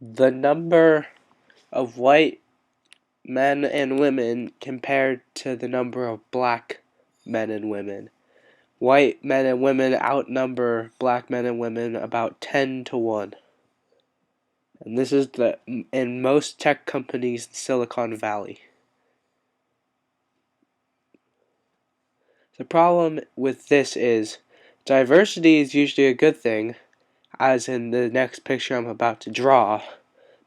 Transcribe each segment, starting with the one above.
The number of white men and women compared to the number of black men and women. White men and women outnumber black men and women about 10 to 1. And this is in most tech companies in Silicon Valley. The problem with this is diversity is usually a good thing, as in the next picture I'm about to draw,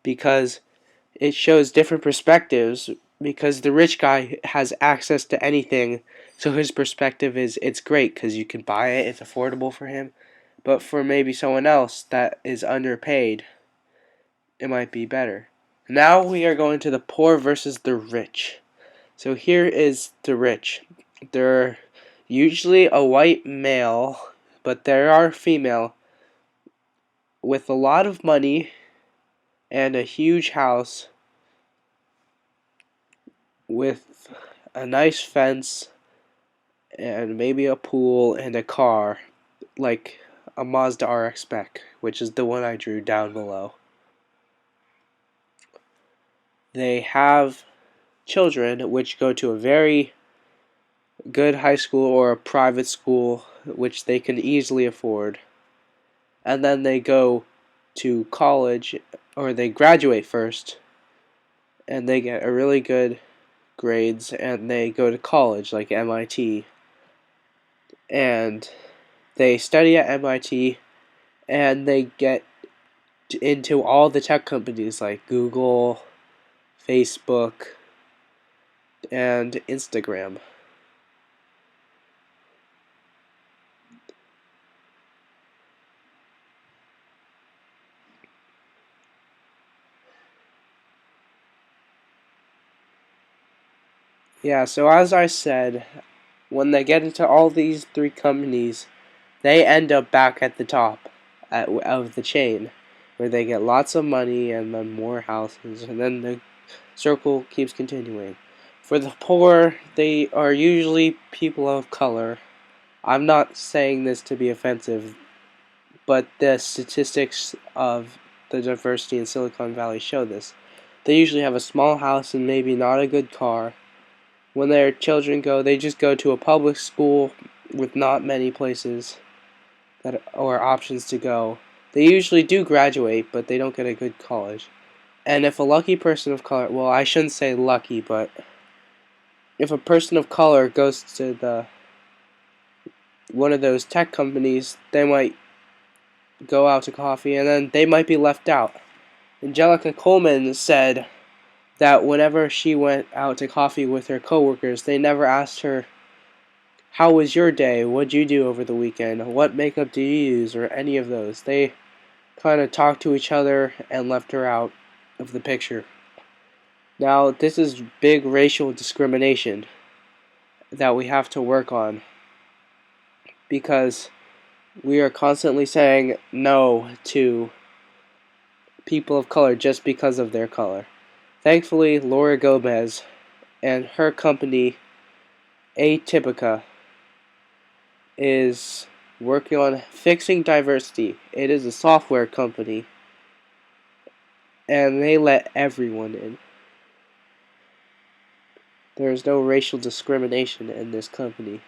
because it shows different perspectives, because the rich guy has access to anything, so his perspective is it's great because you can buy it, it's affordable for him. But for maybe someone else that is underpaid, it might be better. Now we are going to the poor versus the rich. So here is the rich. They're usually a white male, but there are female with a lot of money and a huge house with a nice fence and maybe a pool and a car, like a Mazda RX spec, which is the one I drew down below. They have children which go to a very good high school or a private school which they can easily afford. And then they go to college, or they graduate first, and they get a really good grades, and they go to college like MIT. And they study at MIT, and they get into all the tech companies like Google, Facebook, and Instagram. Yeah, so as I said, when they get into all these three companies, they end up back at the top of the chain, where they get lots of money and then more houses, and then the circle keeps continuing. For the poor, they are usually people of color. I'm not saying this to be offensive, but the statistics of the diversity in Silicon Valley show this. They usually have a small house and maybe not a good car. When their children go, they just go to a public school with not many places that or options to go. They usually do graduate, but they don't get a good college. And if a lucky person of color, well, I shouldn't say lucky, but if a person of color goes to the one of those tech companies, they might go out to coffee and then they might be left out. Angelica Coleman said that whenever she went out to coffee with her coworkers, they never asked her, "How was your day? What'd you do over the weekend? What makeup do you use?" or any of those. They kind of talked to each other and left her out of the picture. Now, this is big racial discrimination that we have to work on, because we are constantly saying no to people of color just because of their color. Thankfully, Laura Gomez and her company, Atypica, is working on fixing diversity. It is a software company, and they let everyone in. There is no racial discrimination in this company.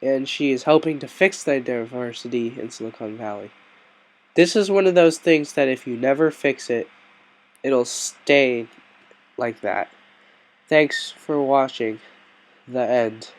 And she is helping to fix the diversity in Silicon Valley. This is one of those things that if you never fix it, it'll stay like that. Thanks for watching the end.